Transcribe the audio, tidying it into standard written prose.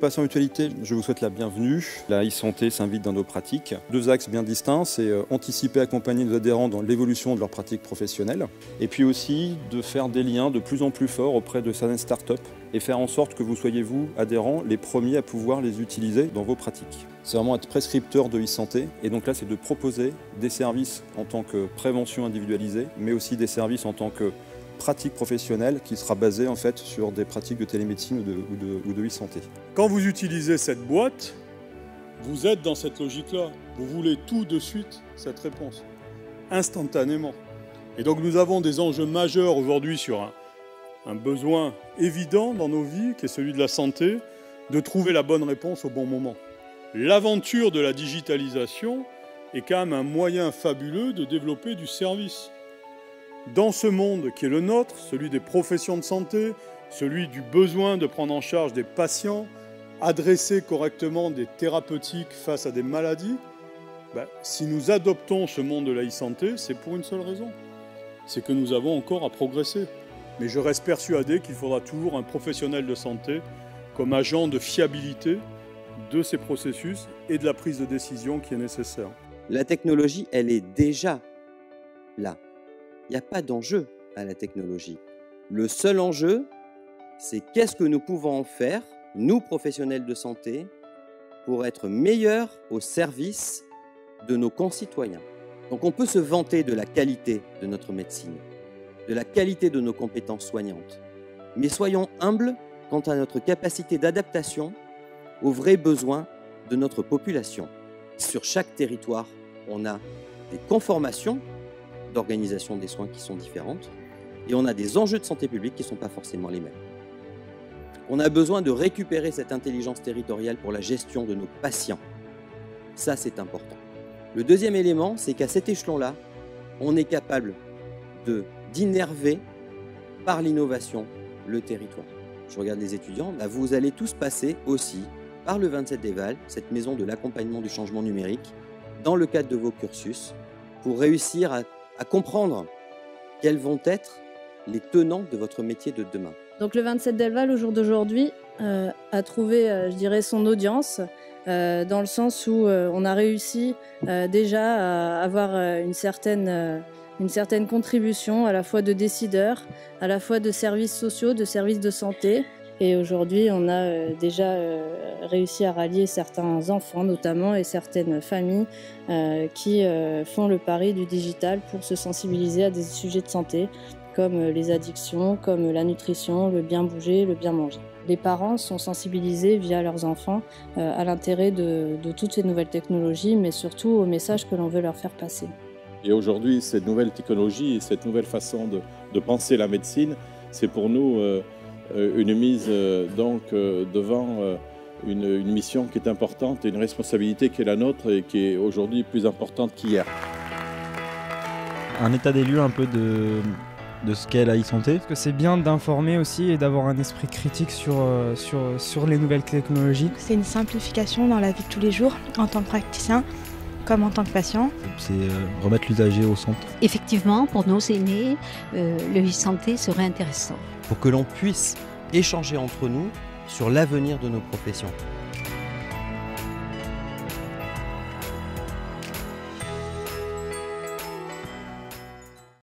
patients Mutualité, je vous souhaite la bienvenue. La e-santé s'invite dans nos pratiques. Deux axes bien distincts, c'est anticiper et accompagner nos adhérents dans l'évolution de leurs pratiques professionnelles, et puis aussi de faire des liens de plus en plus forts auprès de certaines startups et faire en sorte que vous soyez, vous, adhérents, les premiers à pouvoir les utiliser dans vos pratiques. C'est vraiment être prescripteur de e-santé, et donc là, c'est de proposer des services en tant que prévention individualisée, mais aussi des services en tant que pratique professionnelle qui sera basée en fait sur des pratiques de télémédecine ou de e-santé. Quand vous utilisez cette boîte, vous êtes dans cette logique-là. Vous voulez tout de suite cette réponse, instantanément. Et donc nous avons des enjeux majeurs aujourd'hui sur un besoin évident dans nos vies, qui est celui de la santé, de trouver la bonne réponse au bon moment. L'aventure de la digitalisation est quand même un moyen fabuleux de développer du service. Dans ce monde qui est le nôtre, celui des professions de santé, celui du besoin de prendre en charge des patients, adresser correctement des thérapeutiques face à des maladies, si nous adoptons ce monde de la e-santé, c'est pour une seule raison, c'est que nous avons encore à progresser. Mais je reste persuadé qu'il faudra toujours un professionnel de santé comme agent de fiabilité de ces processus et de la prise de décision qui est nécessaire. La technologie, elle est déjà là. Il n'y a pas d'enjeu à la technologie. Le seul enjeu, c'est qu'est-ce que nous pouvons en faire, nous professionnels de santé, pour être meilleurs au service de nos concitoyens. Donc on peut se vanter de la qualité de notre médecine, de la qualité de nos compétences soignantes. Mais soyons humbles quant à notre capacité d'adaptation aux vrais besoins de notre population. Sur chaque territoire, on a des conformations d'organisation des soins qui sont différentes et on a des enjeux de santé publique qui ne sont pas forcément les mêmes. On a besoin de récupérer cette intelligence territoriale pour la gestion de nos patients. Ça, c'est important. Le deuxième élément, c'est qu'à cet échelon-là, on est capable d'innerver par l'innovation le territoire. Je regarde les étudiants, là, vous allez tous passer aussi par le 27 Déval, cette maison de l'accompagnement du changement numérique, dans le cadre de vos cursus, pour réussir à comprendre quels vont être les tenants de votre métier de demain. Donc le 27 Delval, au jour d'aujourd'hui, a trouvé, je dirais, son audience, dans le sens où on a réussi déjà à avoir une certaine contribution à la fois de décideurs, à la fois de services sociaux, de services de santé. Et aujourd'hui, on a déjà réussi à rallier certains enfants notamment et certaines familles qui font le pari du digital pour se sensibiliser à des sujets de santé comme les addictions, comme la nutrition, le bien bouger, le bien manger. Les parents sont sensibilisés via leurs enfants à l'intérêt de toutes ces nouvelles technologies, mais surtout au message que l'on veut leur faire passer. Et aujourd'hui, cette nouvelle technologie et cette nouvelle façon de penser la médecine, c'est pour nous une mise devant une mission qui est importante et une responsabilité qui est la nôtre et qui est aujourd'hui plus importante qu'hier. Un état des lieux un peu de ce qu'est la e-santé. Parce que c'est bien d'informer aussi et d'avoir un esprit critique sur les nouvelles technologies. C'est une simplification dans la vie de tous les jours, en tant que praticien comme en tant que patient. C'est remettre l'usager au centre. Effectivement, pour nos aînés, le e-santé serait intéressant. Pour que l'on puisse échanger entre nous sur l'avenir de nos professions.